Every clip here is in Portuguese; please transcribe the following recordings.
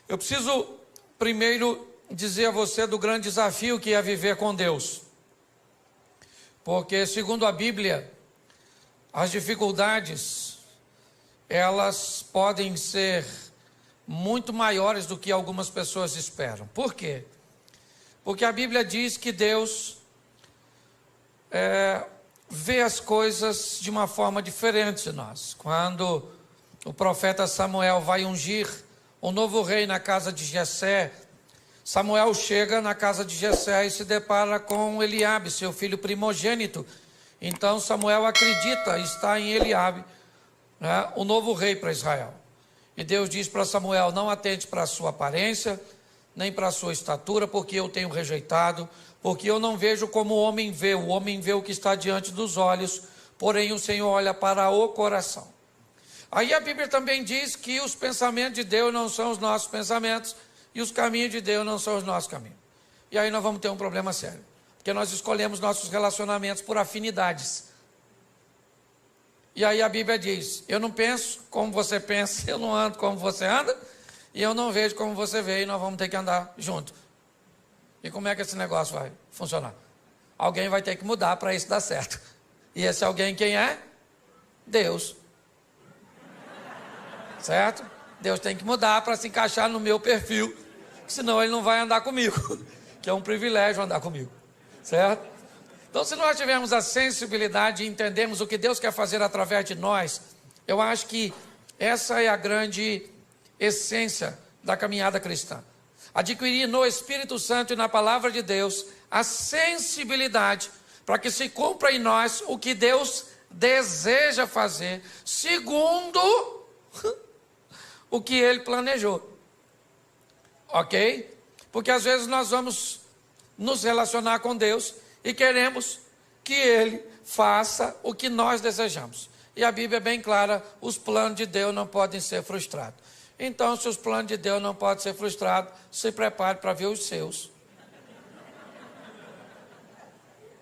Eu preciso primeiro dizer a você do grande desafio que é viver com Deus. Porque, segundo a Bíblia, as dificuldades, elas podem ser muito maiores do que algumas pessoas esperam. Por quê? Porque a Bíblia diz que Deus vê as coisas de uma forma diferente de nós. Quando o profeta Samuel vai ungir o novo rei na casa de Jessé, Samuel chega na casa de Jessé e se depara com Eliabe, seu filho primogênito. Então Samuel acredita estar em Eliabe, né, o novo rei para Israel. E Deus diz para Samuel: não atente para a sua aparência, nem para a sua estatura, porque eu tenho rejeitado, porque eu não vejo como o homem vê o que está diante dos olhos, porém o Senhor olha para o coração. Aí a Bíblia também diz que os pensamentos de Deus não são os nossos pensamentos, e os caminhos de Deus não são os nossos caminhos. E aí nós vamos ter um problema sério, porque nós escolhemos nossos relacionamentos por afinidades. E aí a Bíblia diz: eu não penso como você pensa, eu não ando como você anda, e eu não vejo como você vê, e nós vamos ter que andar junto. E como é que esse negócio vai funcionar? Alguém vai ter que mudar para isso dar certo. E esse alguém quem é? Deus. Certo? Deus tem que mudar para se encaixar no meu perfil, senão ele não vai andar comigo, que é um privilégio andar comigo. Certo? Então, se nós tivermos a sensibilidade e entendermos o que Deus quer fazer através de nós, eu acho que essa é a grande essência da caminhada cristã. Adquirir no Espírito Santo e na Palavra de Deus a sensibilidade para que se cumpra em nós o que Deus deseja fazer, segundo o que Ele planejou. Ok? Porque às vezes nós vamos nos relacionar com Deus e queremos que Ele faça o que nós desejamos. E a Bíblia é bem clara: os planos de Deus não podem ser frustrados. Então, se os planos de Deus não podem ser frustrados, se prepare para ver os seus.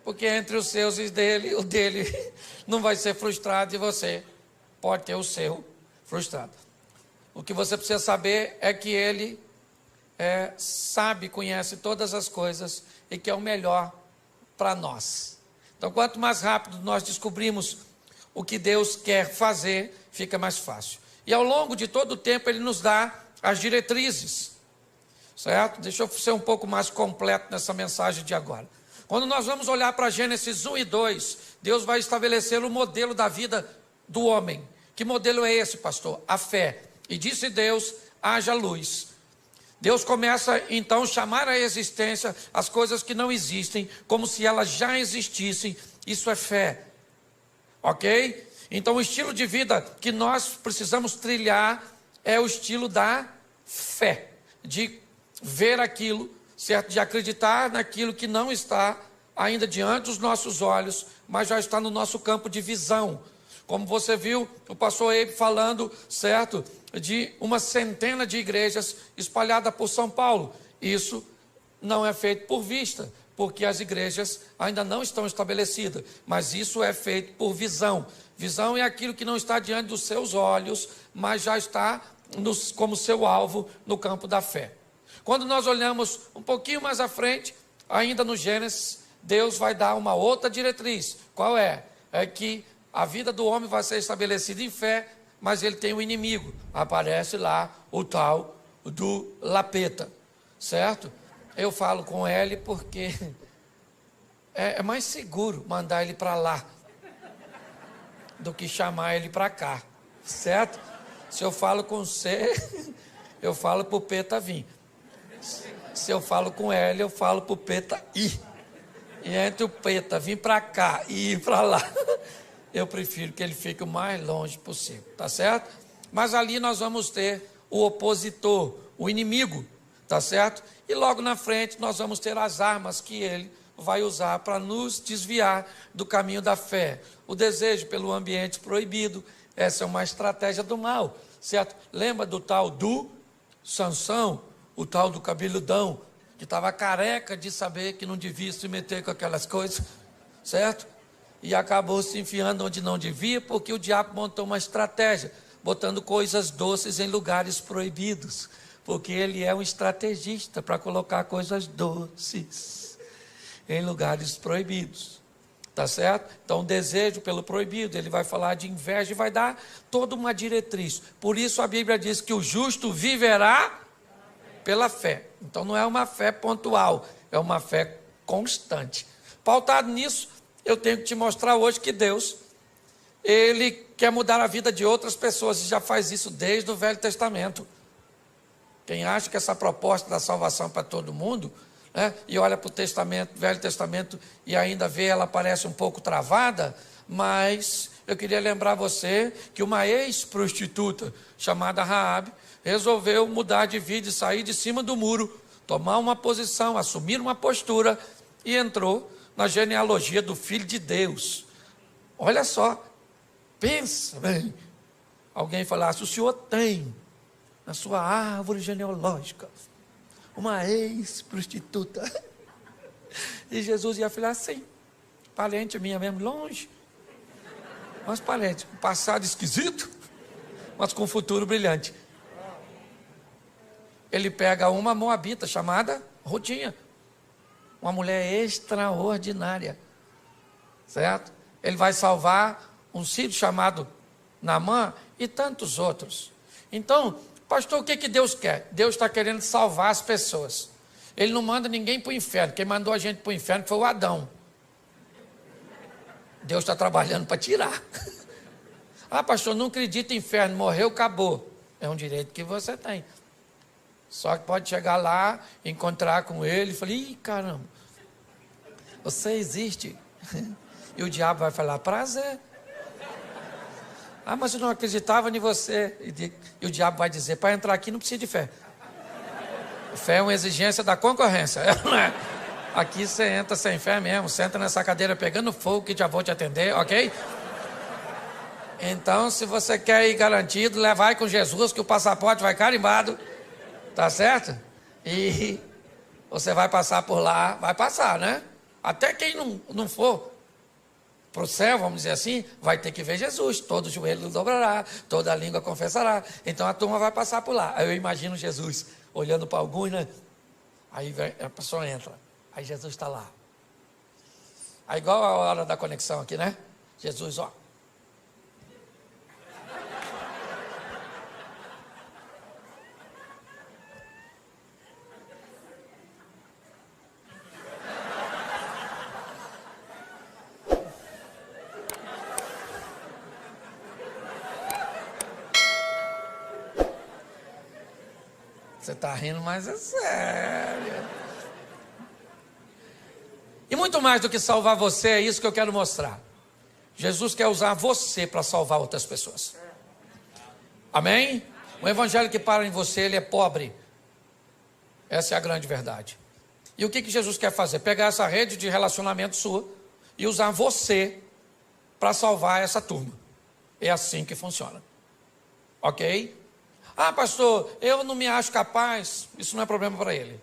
Porque entre os seus e o dele não vai ser frustrado, e você pode ter o seu frustrado. O que você precisa saber é que Ele sabe, conhece todas as coisas e que é o melhor para nós. Então, quanto mais rápido nós descobrimos o que Deus quer fazer, fica mais fácil. E ao longo de todo o tempo Ele nos dá as diretrizes, certo? Deixa eu ser um pouco mais completo nessa mensagem de agora. Quando nós vamos olhar para Gênesis 1 e 2, Deus vai estabelecer o modelo da vida do homem. Que modelo é esse, pastor? A fé. E disse Deus: haja luz. Deus começa então a chamar à existência as coisas que não existem, como se elas já existissem. Isso é fé. Ok? Então o estilo de vida que nós precisamos trilhar é o estilo da fé, de ver aquilo, certo? De acreditar naquilo que não está ainda diante dos nossos olhos, mas já está no nosso campo de visão. Como você viu o pastor Eibe falando, certo? De uma centena de igrejas espalhadas por São Paulo. Isso não é feito por vista, porque as igrejas ainda não estão estabelecidas, mas isso é feito por visão. Visão é aquilo que não está diante dos seus olhos, mas já está como seu alvo no campo da fé. Quando nós olhamos um pouquinho mais à frente, ainda no Gênesis, Deus vai dar uma outra diretriz. Qual é? É que a vida do homem vai ser estabelecida em fé, mas ele tem um inimigo. Aparece lá o tal do Lapeta, certo? Eu falo com ele porque é mais seguro mandar ele para lá do que chamar ele para cá, certo? Se eu falo com C, eu falo para o Peta vir. Se eu falo com L, eu falo para o Peta ir. E entre o Peta vir para cá e ir para lá, eu prefiro que ele fique o mais longe possível, tá certo? Mas ali nós vamos ter o opositor, o inimigo, tá certo? E logo na frente nós vamos ter as armas que ele vai usar para nos desviar do caminho da fé. O desejo pelo ambiente proibido, essa é uma estratégia do mal, certo? Lembra do tal do Sansão, o tal do cabeludão, que estava careca de saber que não devia se meter com aquelas coisas, certo? E acabou se enfiando onde não devia, porque o diabo montou uma estratégia, botando coisas doces em lugares proibidos, Porque ele é um estrategista para colocar coisas doces em lugares proibidos. Tá certo? Então, o desejo pelo proibido, ele vai falar de inveja e vai dar toda uma diretriz. Por isso a Bíblia diz que o justo viverá pela fé. Então, não é uma fé pontual, é uma fé constante. Pautado nisso, eu tenho que te mostrar hoje que Deus, ele quer mudar a vida de outras pessoas e já faz isso desde o Velho Testamento. Quem acha que essa proposta da salvação para todo mundo, né, e olha para o Velho Testamento e ainda vê, ela parece um pouco travada, mas eu queria lembrar você que uma ex-prostituta chamada Raabe resolveu mudar de vida e sair de cima do muro, tomar uma posição, assumir uma postura e entrou na genealogia do Filho de Deus. Olha só, pensa bem, alguém falasse, o senhor tem na sua árvore genealógica uma ex-prostituta. E Jesus ia falar assim, parente minha mesmo, longe, mas parente, com passado esquisito, mas com futuro brilhante. Ele pega uma moabita chamada Rutinha, uma mulher extraordinária, certo? Ele vai salvar um sírio chamado Naamã e tantos outros. Então, pastor, o que Deus quer? Deus está querendo salvar as pessoas. Ele não manda ninguém para o inferno. Quem mandou a gente para o inferno foi o Adão. Deus está trabalhando para tirar. Ah, pastor, não acredito em inferno, morreu, acabou. É um direito que você tem. Só que pode chegar lá, encontrar com ele e falar, ih, caramba, você existe. E o diabo vai falar, prazer. Ah, mas eu não acreditava em você. E o diabo vai dizer, para entrar aqui não precisa de fé. Fé é uma exigência da concorrência. Aqui você entra sem fé mesmo, você entra nessa cadeira pegando fogo que já vou te atender, ok? Então, se você quer ir garantido, vai com Jesus que o passaporte vai carimbado, tá certo? E você vai passar por lá, vai passar, né? Até quem não for para o céu, vamos dizer assim, vai ter que ver Jesus, todo joelho dobrará, toda língua confessará, então a turma vai passar por lá. Aí eu imagino Jesus olhando para alguns, né? Aí a pessoa entra, aí Jesus está lá. Aí igual a hora da conexão aqui, né? Jesus, ó. Você está rindo, mas é sério. E muito mais do que salvar você, é isso que eu quero mostrar. Jesus quer usar você para salvar outras pessoas. Amém? O evangelho que para em você, ele é pobre. Essa é a grande verdade. E o que Jesus quer fazer? Pegar essa rede de relacionamento sua e usar você para salvar essa turma. É assim que funciona. Ok? Ah, pastor, eu não me acho capaz, isso não é problema para ele.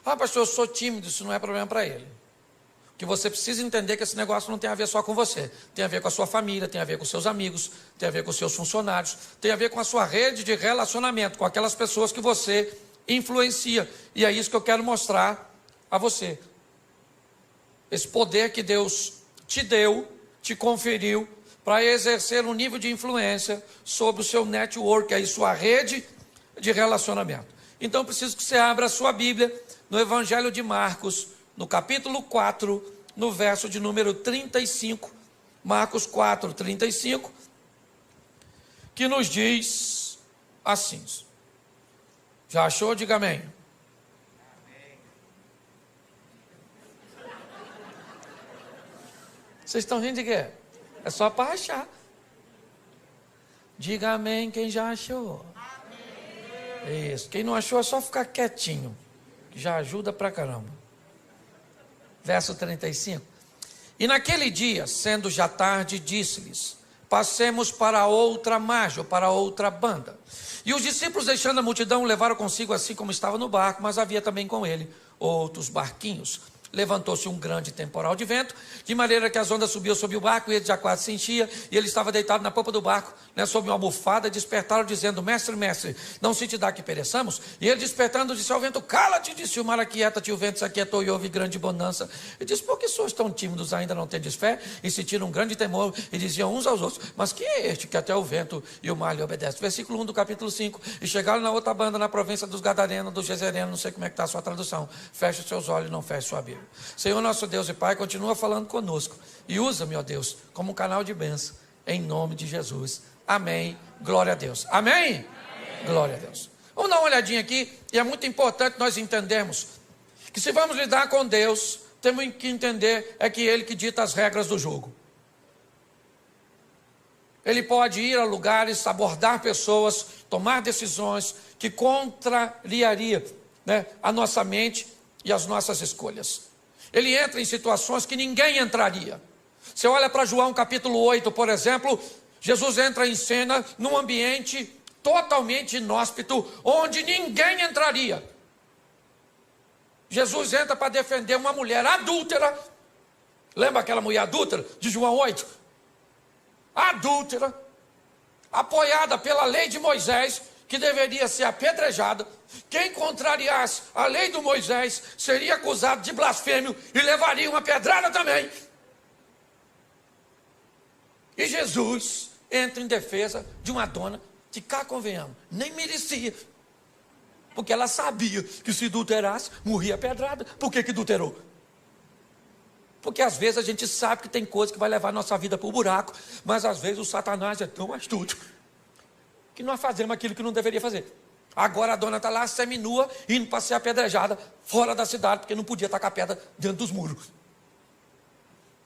Ah, pastor, eu sou tímido, isso não é problema para ele. O que você precisa entender é que esse negócio não tem a ver só com você. Tem a ver com a sua família, tem a ver com seus amigos, tem a ver com seus funcionários, tem a ver com a sua rede de relacionamento, com aquelas pessoas que você influencia. E é isso que eu quero mostrar a você. Esse poder que Deus te deu, te conferiu, para exercer um nível de influência sobre o seu network, aí sua rede de relacionamento. Então, preciso que você abra a sua Bíblia no Evangelho de Marcos, no capítulo 4, no verso de número 35, Marcos 4, 35, que nos diz assim. Já achou? Diga amém. Vocês estão rindo de quê? É só para achar. Diga amém quem já achou. Amém. Isso. Quem não achou é só ficar quietinho. Que já ajuda pra caramba. Verso 35. E naquele dia, sendo já tarde, disse-lhes: passemos para outra margem, ou para outra banda. E os discípulos, deixando a multidão, levaram consigo assim como estava no barco, mas havia também com ele outros barquinhos. levantou-se um grande temporal de vento, de maneira que as ondas subiam sobre o barco, e ele já quase se enchia, e ele estava deitado na popa do barco, sob uma almofada, despertaram dizendo: mestre, mestre, não se te dá que pereçamos? E ele despertando disse ao vento: cala-te, disse o mar, aquieta-te. O vento se aquietou e houve grande bonança. E disse: por que sois tão tímidos, ainda não tendes fé? E sentiram um grande temor, e diziam uns aos outros: mas quem é este que até o vento e o mar lhe obedecem? Versículo 1 do capítulo 5. E chegaram na outra banda, na província dos Gadarenos, dos Gezerenos, não sei como é que está a sua tradução. Feche os seus olhos e não feche sua Bíblia. Senhor nosso Deus e Pai, continua falando conosco, e usa-me, ó Deus, como um canal de bênção, em nome de Jesus. Amém. Glória a Deus. Amém? Amém. Glória a Deus. Vamos dar uma olhadinha aqui, e é muito importante nós entendermos que se vamos lidar com Deus, temos que entender é que Ele que dita as regras do jogo. Ele pode ir a lugares, abordar pessoas, tomar decisões que contrariariam, a nossa mente e as nossas escolhas. Ele entra em situações que ninguém entraria. Você olha para João capítulo 8, por exemplo, Jesus entra em cena num ambiente totalmente inóspito, onde ninguém entraria. Jesus entra para defender uma mulher adúltera. Lembra aquela mulher adúltera de João 8? Adúltera, apoiada pela lei de Moisés, que deveria ser apedrejada. Quem contrariasse a lei de Moisés seria acusado de blasfêmio e levaria uma pedrada também. E Jesus entra em defesa de uma dona que, cá convenhamos, nem merecia, porque ela sabia que se adulterasse, morria pedrada. Por que adulterou? Porque às vezes a gente sabe que tem coisa que vai levar a nossa vida para o buraco, mas às vezes o Satanás é tão astuto que nós fazemos aquilo que não deveria fazer. Agora a dona está lá seminua, indo para ser apedrejada fora da cidade, porque não podia tacar pedra dentro dos muros.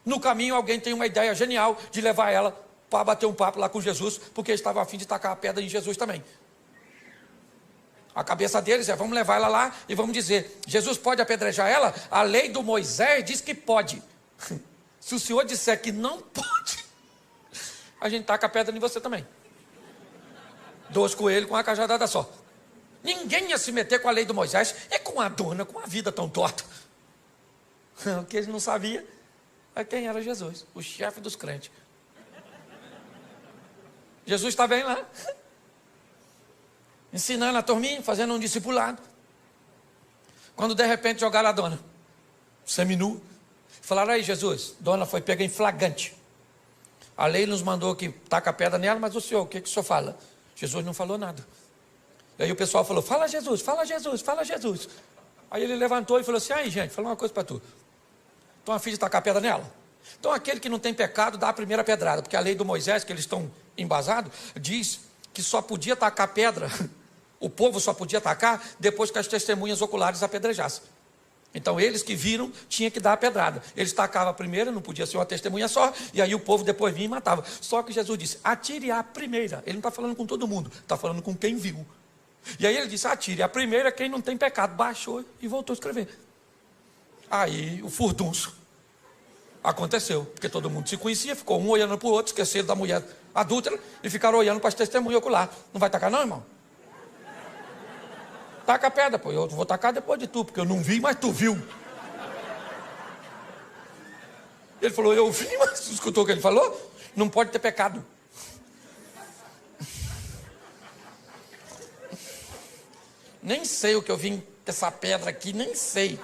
No caminho alguém tem uma ideia genial de levar ela para bater um papo lá com Jesus, porque ele estava a fim de tacar a pedra em Jesus também. A cabeça deles é: vamos levar ela lá e vamos dizer: Jesus pode apedrejar ela? A lei do Moisés diz que pode. Se o senhor disser que não pode, a gente taca a pedra em você também. 2 coelhos com uma cajadada só. Ninguém ia se meter com a lei do Moisés, é com a dona, com a vida tão torta. O que eles não sabiam é quem era Jesus, o chefe dos crentes. Jesus está bem lá, ensinando a turminha, fazendo um discipulado. Quando de repente jogaram a dona seminu, falaram: aí Jesus, dona foi pega em flagrante. A lei nos mandou que taca a pedra nela, mas o senhor, o que o senhor fala? Jesus não falou nada. E aí o pessoal falou: fala Jesus, fala Jesus, fala Jesus. Aí ele levantou e falou assim: aí gente, fala uma coisa para tu. Estão a fim de tacar a pedra nela? Então aquele que não tem pecado dá a primeira pedrada, porque a lei do Moisés, que eles estão embasados, diz que só podia tacar pedra, o povo só podia tacar depois que as testemunhas oculares apedrejassem. Então eles que viram tinham que dar a pedrada. Eles tacavam a primeira, não podia ser uma testemunha só, e aí o povo depois vinha e matava. Só que Jesus disse: atire a primeira. Ele não está falando com todo mundo, está falando com quem viu. E aí ele disse: atire a primeira quem não tem pecado. Baixou e voltou a escrever. Aí o furdunço aconteceu, porque todo mundo se conhecia, ficou um olhando para o outro, esqueceram da mulher adúltera e ficaram olhando para as testemunhas oculares. Não vai tacar não, irmão? Taca a pedra, pô. Eu vou tacar depois de tu, porque eu não vi, mas tu viu. Ele falou: eu vi, mas tu escutou o que ele falou? Não pode ter pecado. Nem sei o que eu vim com essa pedra aqui, nem sei.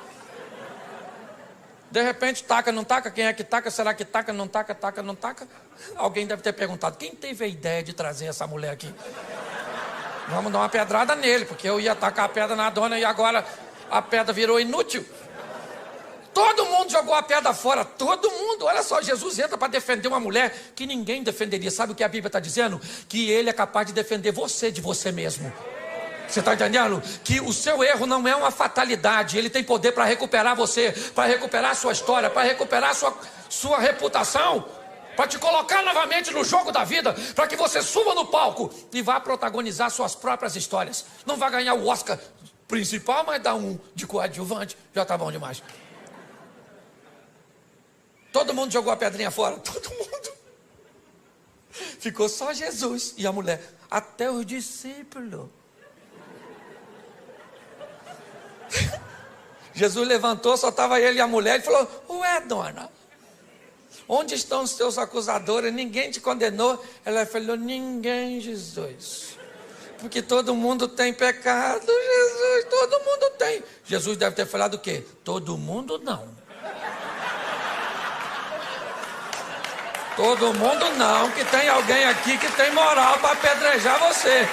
De repente, taca, não taca? Quem é que taca? Será que taca, não taca, taca, não taca? Alguém deve ter perguntado: quem teve a ideia de trazer essa mulher aqui? Vamos dar uma pedrada nele, porque eu ia tacar a pedra na dona e agora a pedra virou inútil. Todo mundo jogou a pedra fora, todo mundo. Olha só, Jesus entra para defender uma mulher que ninguém defenderia. Sabe o que a Bíblia está dizendo? Que ele é capaz de defender você de você mesmo. Você está entendendo? Que o seu erro não é uma fatalidade. Ele tem poder para recuperar você, para recuperar a sua história, para recuperar a sua reputação, para te colocar novamente no jogo da vida, para que você suba no palco e vá protagonizar suas próprias histórias. Não vai ganhar o Oscar principal, mas dá um de coadjuvante, já está bom demais. Todo mundo jogou a pedrinha fora, todo mundo. Ficou só Jesus e a mulher, até os discípulos. Jesus levantou, só estava ele e a mulher. Ele falou: ué, dona, onde estão os teus acusadores? Ninguém te condenou? Ela falou: ninguém, Jesus. Porque todo mundo tem pecado, Jesus, todo mundo tem. Jesus deve ter falado o quê? Todo mundo não. Todo mundo não, que tem alguém aqui que tem moral para apedrejar você.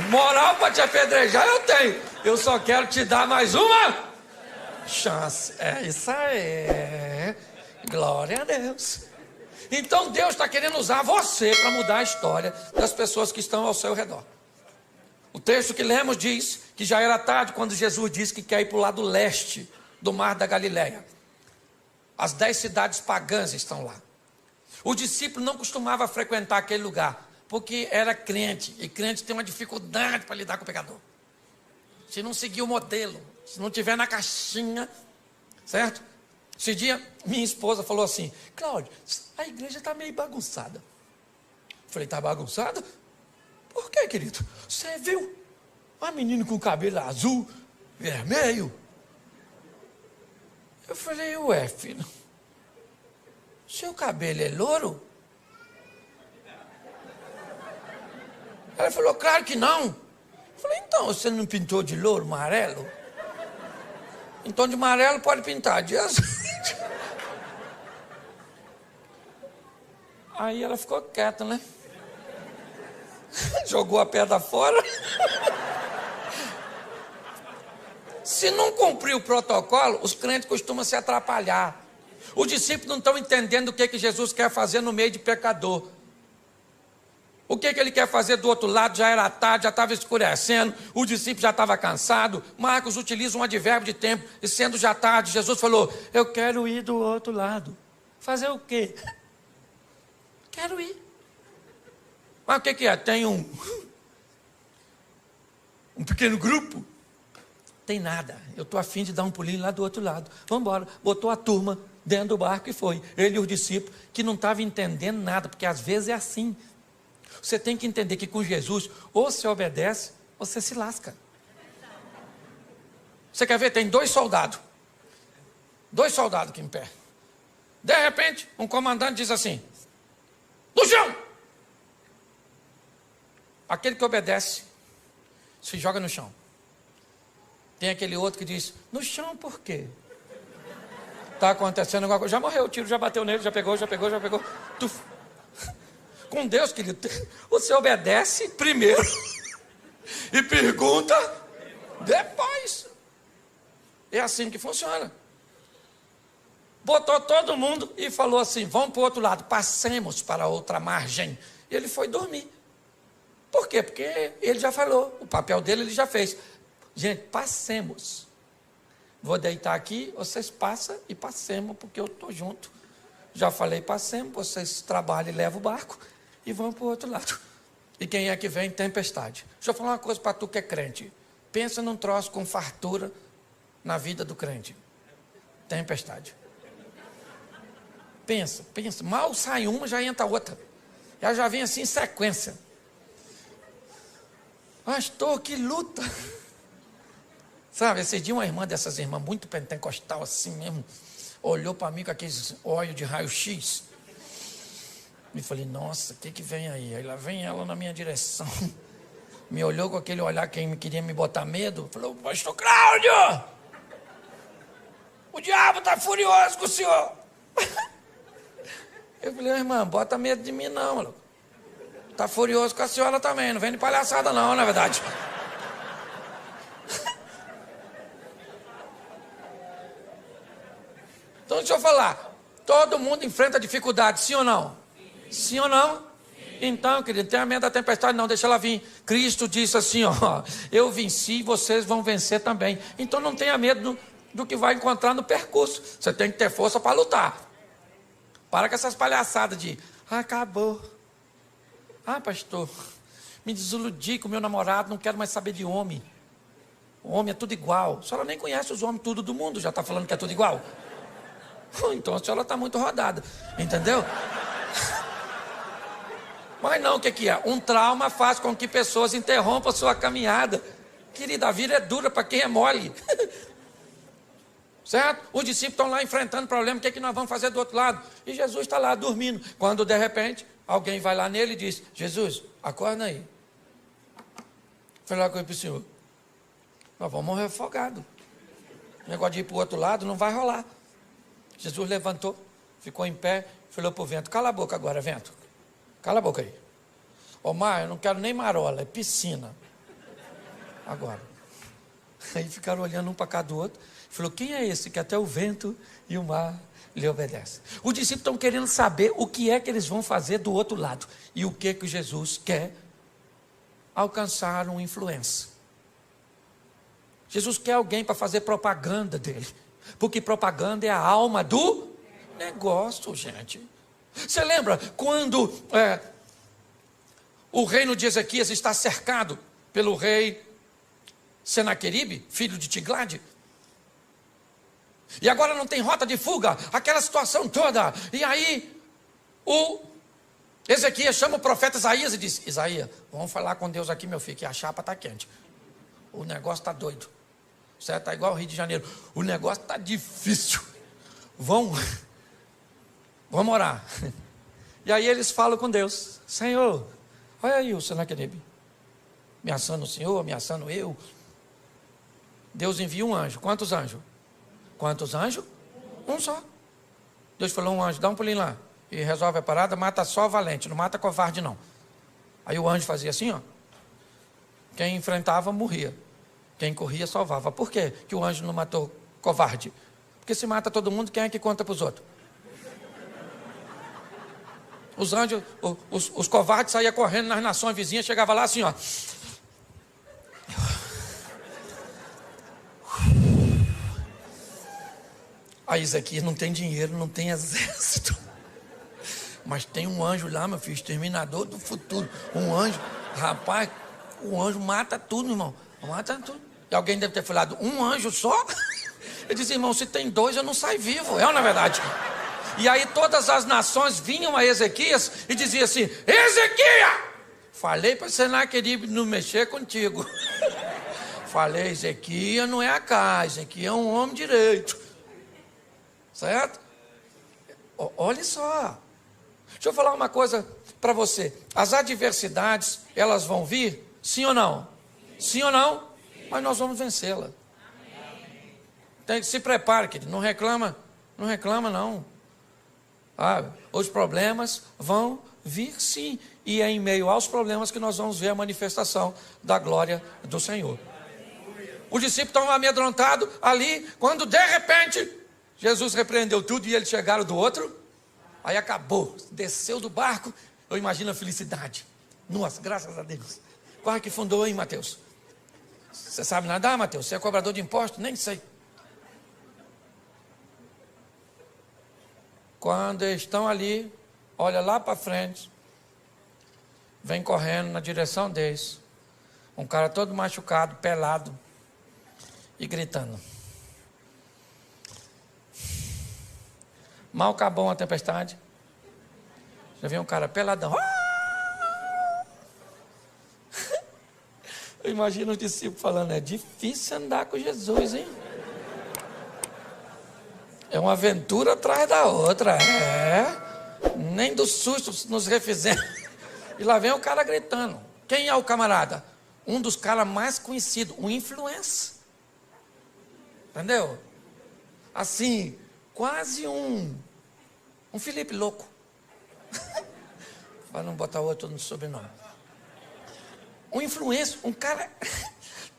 Moral para te apedrejar eu tenho. Eu só quero te dar mais uma chance. É isso aí. Glória a Deus. Então Deus está querendo usar você para mudar a história das pessoas que estão ao seu redor. O texto que lemos diz que já era tarde quando Jesus disse que quer ir para o lado leste do mar da Galileia. As 10 cidades pagãs estão lá. O discípulo não costumava frequentar aquele lugar, porque era crente, e crente tem uma dificuldade para lidar com o pecador. Se não seguir o modelo, se não tiver na caixinha, certo? Esse dia, minha esposa falou assim: Cláudio, a igreja está meio bagunçada. Eu falei: está bagunçada? Por quê, querido? Você viu uma menina com cabelo azul, vermelho? Eu falei: ué, filho, seu cabelo é louro? Ela falou: claro que não. Eu falei: então, você não pintou de louro, amarelo? Então de amarelo pode pintar, de azul. Aí ela ficou quieta, né? Jogou a pedra fora. Se não cumprir o protocolo, os crentes costumam se atrapalhar. Os discípulos não estão entendendo o que Jesus quer fazer no meio de pecador. O que ele quer fazer do outro lado? Já era tarde, já estava escurecendo, o discípulo já estava cansado. Marcos utiliza um advérbio de tempo, e sendo já tarde, Jesus falou: eu quero ir do outro lado. Fazer o quê? Quero ir. Mas o que é? Tem um pequeno grupo? Tem nada, eu estou a fim de dar um pulinho lá do outro lado. Vamos embora. Botou a turma dentro do barco e foi. Ele e os discípulos, que não estavam entendendo nada, porque às vezes é assim. Você tem que entender que com Jesus, ou você obedece, ou você se lasca. Você quer ver? Tem 2 soldados. 2 soldados aqui em pé. De repente, um comandante diz assim: no chão! Aquele que obedece, se joga no chão. Tem aquele outro que diz: no chão por quê? Está acontecendo alguma coisa. Já morreu, o tiro já bateu nele, já pegou. Tuf. Com Deus, querido, você obedece primeiro e pergunta depois. É assim que funciona. Botou todo mundo e falou assim: vamos para o outro lado, passemos para a outra margem. E ele foi dormir. Por quê? Porque ele já falou, o papel dele ele já fez. Gente, passemos. Vou deitar aqui, vocês passam e passemos, porque eu estou junto. Já falei, passemos, vocês trabalham e levam o barco e vão para o outro lado. E quem é que vem? Tempestade. Deixa eu falar uma coisa para tu que é crente. Pensa num troço com fartura na vida do crente. Tempestade. Pensa. Mal sai uma, já entra outra. Já vem assim em sequência. Pastor, que luta. Sabe, esse dia uma irmã dessas irmãs muito pentecostal assim mesmo, olhou para mim com aqueles olhos de raio-x. E falei: nossa, o que vem aí? Aí lá vem ela na minha direção. Me olhou com aquele olhar que queria me botar medo. Falou: pastor Cláudio, o diabo está furioso com o senhor. Eu falei: irmã, bota medo de mim não. Está furioso com a senhora também, não vem de palhaçada não, na verdade. Então deixa eu falar, todo mundo enfrenta dificuldade, sim ou não? Sim ou não? Então, querido, não tenha medo da tempestade não, deixa ela vir. Cristo disse assim, ó: eu venci, vocês vão vencer também. Então não tenha medo do que vai encontrar no percurso. Você tem que ter força para lutar. Para com essas palhaçadas de: acabou. Pastor, me desiludi com o meu namorado, não quero mais saber de homem. O homem é tudo igual. A senhora nem conhece os homens tudo do mundo, já está falando que é tudo igual? Então a senhora está muito rodada, entendeu? Mas não, o que é? Um trauma faz com que pessoas interrompam a sua caminhada. Querida, a vida é dura para quem é mole. Certo? Os discípulos estão lá enfrentando problema, o que é que nós vamos fazer do outro lado? E Jesus está lá dormindo. Quando de repente, alguém vai lá nele e diz: Jesus, acorda aí. Falei lá com ele para o senhor: nós vamos morrer afogados. O negócio de ir para o outro lado não vai rolar. Jesus levantou, ficou em pé, falou para o vento: cala a boca agora, vento. Cala a boca aí. Ô mar, eu não quero nem marola, é piscina. Agora. Aí ficaram olhando um para cá do outro. Falou: quem é esse que até o vento e o mar lhe obedecem? Os discípulos estão querendo saber o que é que eles vão fazer do outro lado. E o que Jesus quer? Alcançar uma influência. Jesus quer alguém para fazer propaganda dele. Porque propaganda é a alma do negócio, gente. Você lembra quando o reino de Ezequias está cercado pelo rei Senaqueribe, filho de Tiglade? E agora não tem rota de fuga, aquela situação toda. E aí o Ezequias chama o profeta Isaías e diz: Isaías, vamos falar com Deus aqui, meu filho, que a chapa está quente. O negócio está doido. Certo? Está igual ao Rio de Janeiro. O negócio está difícil. Vamos orar. E aí eles falam com Deus: Senhor, olha aí o Senaqueribe ameaçando o Senhor, ameaçando eu. Deus envia um anjo. Quantos anjos? Quantos anjos? Um só. Deus falou: um anjo, dá um pulinho lá e resolve a parada, mata só valente, não mata covarde não. Aí o anjo fazia assim, ó. Quem enfrentava morria, quem corria salvava. Por quê que o anjo não matou covarde? Porque se mata todo mundo, quem é que conta para os outros? Os anjos, os covardes saíam correndo nas nações vizinhas, chegava lá assim, ó. Aí Ezequias não tem dinheiro, não tem exército. Mas tem um anjo lá, meu filho, exterminador do futuro. Um anjo, rapaz, o anjo mata tudo, irmão. Mata tudo. E alguém deve ter falado: um anjo só? Ele disse: irmão, se tem dois eu não saio vivo. É ou não é verdade? E aí todas as nações vinham a Ezequias e diziam assim: Ezequias, falei para Senaqueribe não mexer contigo. Falei: Ezequias não é a casa, Ezequias é um homem direito. Certo? Olha só. Deixa eu falar uma coisa para você. As adversidades, elas vão vir? Sim ou não? Sim ou não? Mas nós vamos vencê-la. Tem que se prepare, querido. Não reclama não. Os problemas vão vir sim. E é em meio aos problemas que nós vamos ver a manifestação da glória do Senhor. Os discípulos estão amedrontados ali, quando de repente Jesus repreendeu tudo e eles chegaram do outro. Aí acabou, desceu do barco. Eu imagino a felicidade. Nossa, graças a Deus. Quase que fundou, hein, Mateus? Você sabe nadar, Mateus? Você é cobrador de impostos? Nem sei. Quando eles estão ali, olha lá para frente, vem correndo na direção deles, um cara todo machucado, pelado e gritando. Mal acabou uma tempestade, já vem um cara peladão. Eu imagino os discípulos falando: é difícil andar com Jesus, hein? É uma aventura atrás da outra. Nem do susto nos refizemos. E lá vem o cara gritando. Quem é o camarada? Um dos caras mais conhecidos, um influencer. Entendeu? Assim, quase um Felipe louco. Para não botar outro no sobrenome. Um influencer, um cara.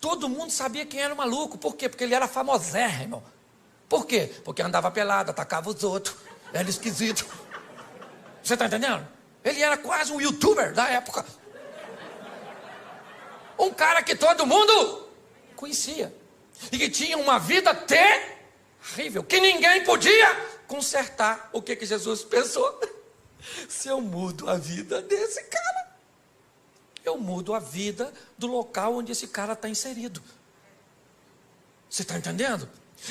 Todo mundo sabia quem era o maluco. Por quê? Porque ele era famosérrimo. Por quê? Porque andava pelado, atacava os outros. Era esquisito. Você está entendendo? Ele era quase um youtuber da época. Um cara que todo mundo conhecia. E que tinha uma vida terrível. Que ninguém podia consertar. O que Jesus pensou? Se eu mudo a vida desse cara, eu mudo a vida do local onde esse cara está inserido. Você está entendendo?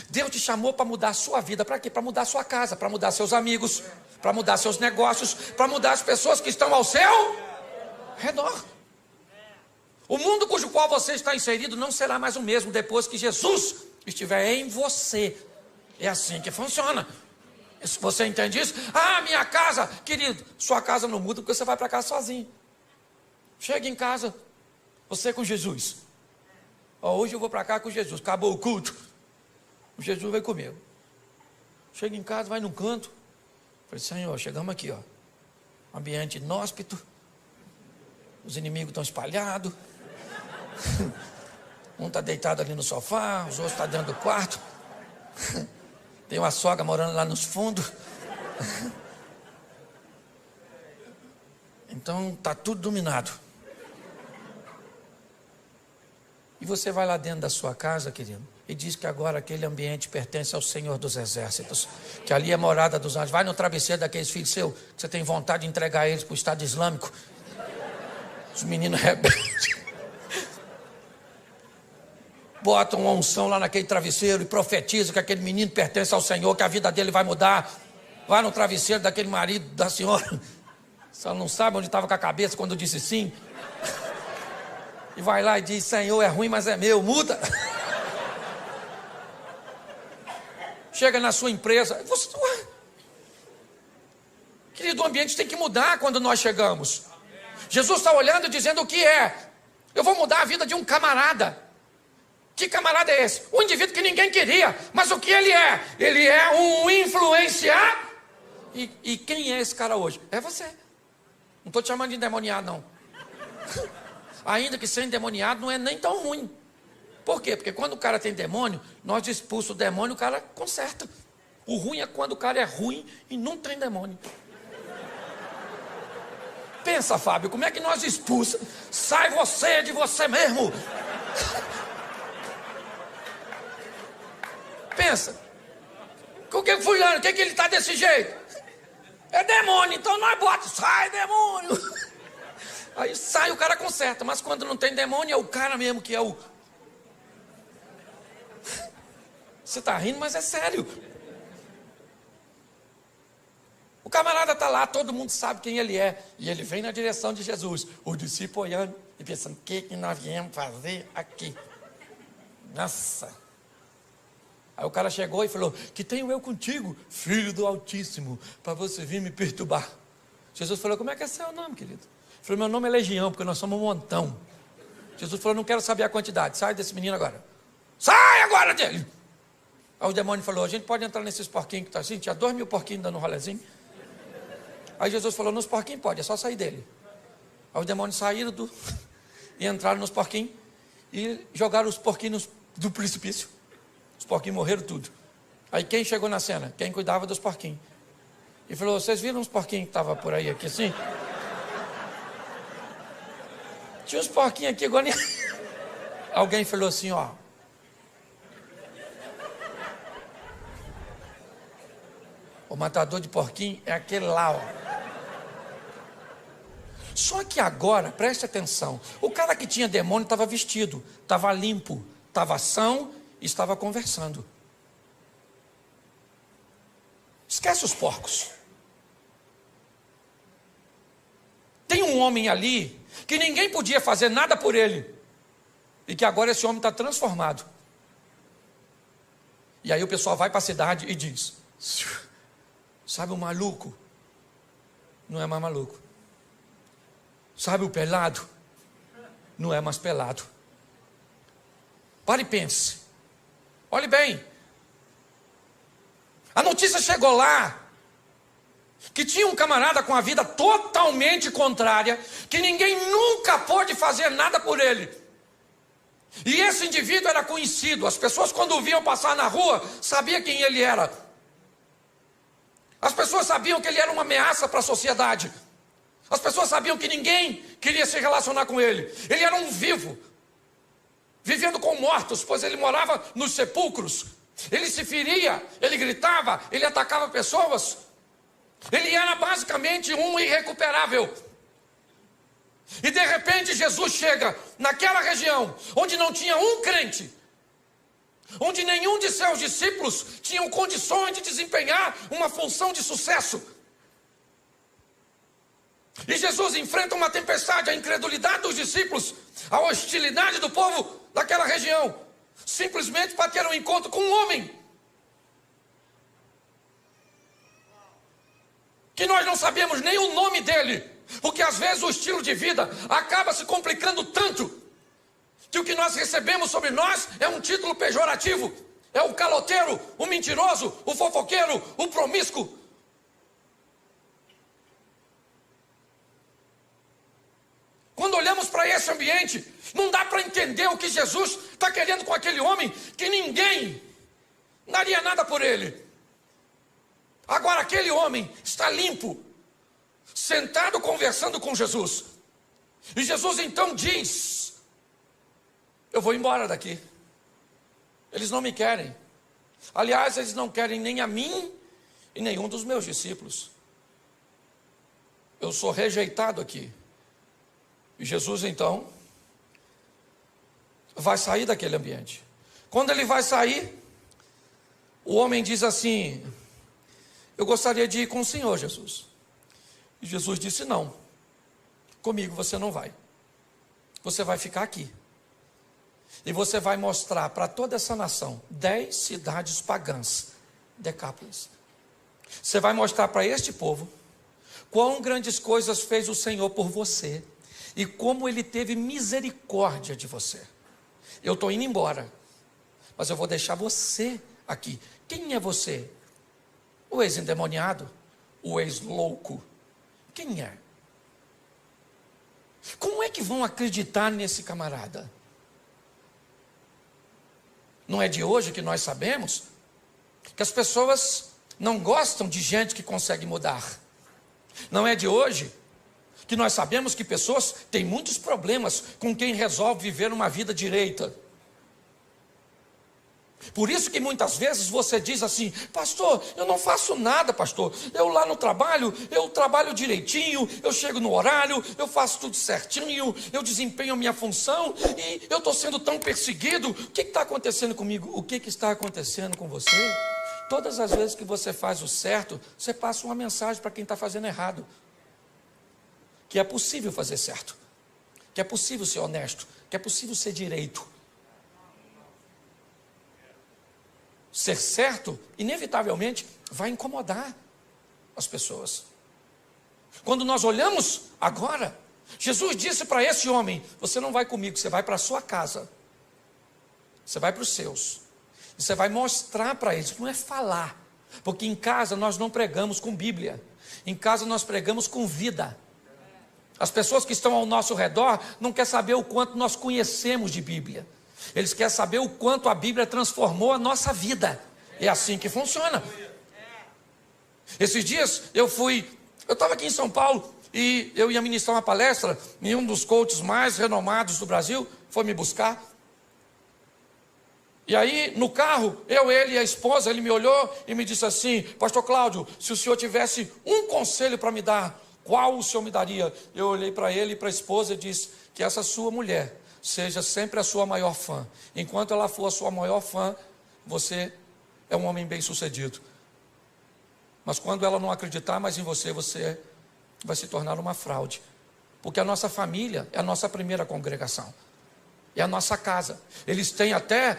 Deus te chamou para mudar a sua vida. Para quê? Para mudar a sua casa, para mudar seus amigos, para mudar seus negócios, para mudar as pessoas que estão ao seu redor. O mundo cujo qual você está inserido não será mais o mesmo depois que Jesus estiver em você. É assim que funciona. Você entende isso? Ah, minha casa, querido, sua casa não muda porque você vai para casa sozinho. Chega em casa, você com Jesus. Ó, hoje eu vou para cá com Jesus, acabou o culto. O Jesus vai comigo. Chega em casa, vai num canto. Falei, Senhor, chegamos aqui, ó. Ambiente inóspito. Os inimigos estão espalhados. Um está deitado ali no sofá, os outros estão dentro do quarto. Tem uma sogra morando lá nos fundos. Então está tudo dominado. E você vai lá dentro da sua casa, querido, e diz que agora aquele ambiente pertence ao Senhor dos Exércitos, que ali é morada dos anjos. Vai no travesseiro daqueles filhos seus, que você tem vontade de entregar eles para o Estado Islâmico. Os meninos rebeldes. Bota uma unção lá naquele travesseiro e profetiza que aquele menino pertence ao Senhor, que a vida dele vai mudar. Vai no travesseiro daquele marido da senhora. Só não sabe onde estava com a cabeça quando disse sim. E vai lá e diz, Senhor, é ruim, mas é meu, muda. Chega na sua empresa. Querido, o ambiente tem que mudar quando nós chegamos. Jesus está olhando e dizendo o que é. Eu vou mudar a vida de um camarada. Que camarada é esse? Um indivíduo que ninguém queria. Mas o que ele é? Ele é um influenciar. E quem é esse cara hoje? É você. Não estou te chamando de endemoniado, não. Ainda que ser endemoniado não é nem tão ruim. Por quê? Porque quando o cara tem demônio, nós expulsamos o demônio, o cara conserta. O ruim é quando o cara é ruim e não tem demônio. Pensa, Fábio, como é que nós expulsamos? Sai você de você mesmo. Pensa. O que fulano, o que ele está desse jeito? É demônio, então nós bota, sai demônio. Aí sai, o cara conserta, mas quando não tem demônio é o cara mesmo que é o... Você está rindo, mas é sério. O camarada está lá, todo mundo sabe quem ele é. E ele vem na direção de Jesus. O discípulo olhando e pensando, o que nós viemos fazer aqui? Nossa. Aí o cara chegou e falou, que tenho eu contigo, filho do Altíssimo, para você vir me perturbar. Jesus falou, como é que é seu nome, querido? Ele falou, meu nome é Legião, porque nós somos um montão. Jesus falou, não quero saber a quantidade, sai desse menino agora. Sai agora dele! Aí o demônio falou, a gente pode entrar nesses porquinhos que está assim? Tinha 2.000 porquinhos dando um rolezinho. Aí Jesus falou, nos porquinhos pode, é só sair dele. Aí os demônios saíram e entraram nos porquinhos e jogaram os porquinhos do precipício. Os porquinhos morreram tudo. Aí quem chegou na cena? Quem cuidava dos porquinhos. E falou, vocês viram uns porquinhos que estavam por aí aqui assim? Tinha uns porquinhos aqui agora. Alguém falou assim, ó. O matador de porquinho é aquele lá, ó. Só que agora, preste atenção, o cara que tinha demônio estava vestido, estava limpo, estava são e estava conversando. Esquece os porcos. Tem um homem ali que ninguém podia fazer nada por ele e que agora esse homem está transformado. E aí o pessoal vai para a cidade e diz, sabe o maluco? Não é mais maluco. Sabe o pelado? Não é mais pelado. Pare e pense. Olhe bem. A notícia chegou lá que tinha um camarada com a vida totalmente contrária, que ninguém nunca pôde fazer nada por ele. E esse indivíduo era conhecido. As pessoas, quando o viam passar na rua, sabiam quem ele era. As pessoas sabiam que ele era uma ameaça para a sociedade. As pessoas sabiam que ninguém queria se relacionar com ele. Ele era um vivo, vivendo com mortos, pois ele morava nos sepulcros. Ele se feria, ele gritava, ele atacava pessoas. Ele era basicamente um irrecuperável. E de repente Jesus chega naquela região onde não tinha um crente, onde nenhum de seus discípulos tinham condições de desempenhar uma função de sucesso. E Jesus enfrenta uma tempestade, a incredulidade dos discípulos, a hostilidade do povo daquela região, simplesmente para ter um encontro com um homem. que nós não sabemos nem o nome dele, porque às vezes o estilo de vida acaba se complicando tanto, que o que nós recebemos sobre nós é um título pejorativo, é o caloteiro, o mentiroso, o fofoqueiro, o promíscuo. Quando olhamos para esse ambiente, não dá para entender o que Jesus está querendo com aquele homem, que ninguém daria nada por ele. Agora aquele homem está limpo, sentado conversando com Jesus. E Jesus então diz: eu vou embora daqui. Eles não me querem. Aliás, eles não querem nem a mim e nenhum dos meus discípulos. Eu sou rejeitado aqui. E Jesus então vai sair daquele ambiente. Quando ele vai sair, o homem diz assim: eu gostaria de ir com o Senhor, Jesus. E Jesus disse: não, comigo você não vai. Você vai ficar aqui. E você vai mostrar para toda essa nação 10 cidades pagãs, Decápolis. Você vai mostrar para este povo quão grandes coisas fez o Senhor por você e como Ele teve misericórdia de você. Eu estou indo embora, mas eu vou deixar você aqui. Quem é você? O ex-endemoniado? O ex-louco? Quem é? Como é que vão acreditar nesse camarada? Não é de hoje que nós sabemos que as pessoas não gostam de gente que consegue mudar. Não é de hoje que nós sabemos que pessoas têm muitos problemas com quem resolve viver uma vida direita. Por isso que muitas vezes você diz assim: pastor, eu não faço nada, pastor. Eu lá no trabalho, eu trabalho direitinho, eu chego no horário, eu faço tudo certinho, eu desempenho a minha função e eu estou sendo tão perseguido. O que está acontecendo comigo? O que está acontecendo com você? Todas as vezes que você faz o certo, você passa uma mensagem para quem está fazendo errado. Que é possível fazer certo, que é possível ser honesto, que é possível ser direito. Ser certo, inevitavelmente, vai incomodar as pessoas. Quando nós olhamos agora, Jesus disse para esse homem: você não vai comigo, você vai para a sua casa. Você vai para os seus. E você vai mostrar para eles, não é falar. Porque em casa nós não pregamos com Bíblia. Em casa nós pregamos com vida. As pessoas que estão ao nosso redor não querem saber o quanto nós conhecemos de Bíblia. Eles querem saber o quanto a Bíblia transformou a nossa vida. É assim que funciona. Esses dias eu estava aqui em São Paulo e eu ia ministrar uma palestra e um dos coaches mais renomados do Brasil foi me buscar. E aí no carro, ele e a esposa, ele me olhou e me disse assim: pastor Cláudio, se o senhor tivesse um conselho para me dar, qual o senhor me daria? Eu olhei para ele e para a esposa e disse: que essa sua mulher seja sempre a sua maior fã. Enquanto ela for a sua maior fã, você é um homem bem sucedido. Mas quando ela não acreditar mais em você, você vai se tornar uma fraude. Porque a nossa família é a nossa primeira congregação. É a nossa casa. Eles têm até,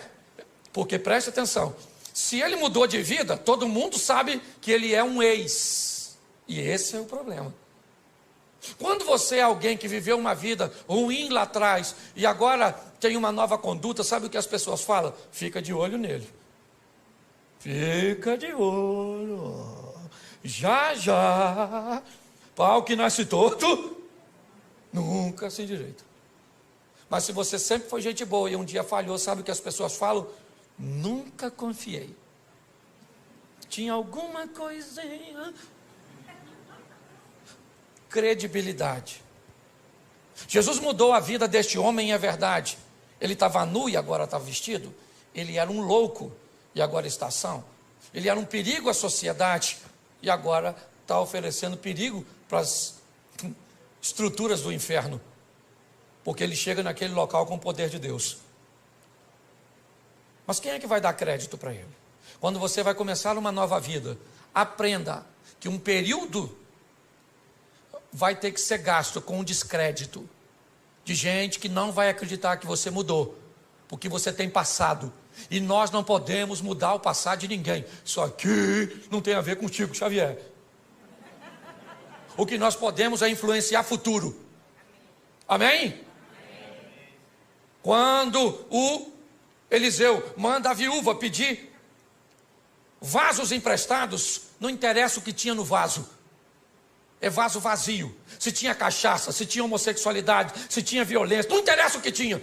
porque preste atenção, se ele mudou de vida, todo mundo sabe que ele é um ex. E esse é o problema. Quando você é alguém que viveu uma vida ruim lá atrás e agora tem uma nova conduta, sabe o que as pessoas falam? Fica de olho nele. Fica de olho. Já, já. Pau que nasce torto, nunca se endireita. Mas se você sempre foi gente boa e um dia falhou, sabe o que as pessoas falam? Nunca confiei. Tinha alguma coisinha. Credibilidade. Jesus mudou a vida deste homem, é verdade. Ele estava nu e agora está vestido. Ele era um louco e agora está são. Ele era um perigo à sociedade e agora está oferecendo perigo para as estruturas do inferno. Porque ele chega naquele local com o poder de Deus. Mas quem é que vai dar crédito para ele? Quando você vai começar uma nova vida, aprenda que um período vai ter que ser gasto com o descrédito de gente que não vai acreditar que você mudou, porque você tem passado, e nós não podemos mudar o passado de ninguém. Isso aqui não tem a ver com Chico Xavier. O que nós podemos é influenciar futuro. Amém? Quando o Eliseu manda a viúva pedir vasos emprestados, não interessa o que tinha no vaso. É vaso vazio. Se tinha cachaça, se tinha homossexualidade, se tinha violência, não interessa o que tinha.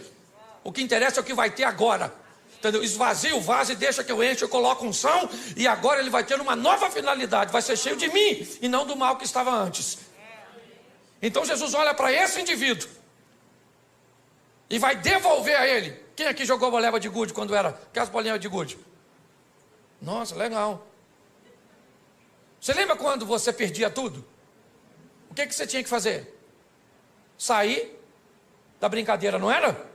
O que interessa é o que vai ter agora. Entendeu? Esvazia o vaso e deixa que eu enche, eu coloco unção, e agora ele vai ter uma nova finalidade, vai ser cheio de mim e não do mal que estava antes. Então Jesus olha para esse indivíduo e vai devolver a ele. Quem aqui jogou boleba de gude quando era? Aquelas bolinhas de gude? Nossa, legal. Você lembra quando você perdia tudo? O que você tinha que fazer? Sair da brincadeira, não era?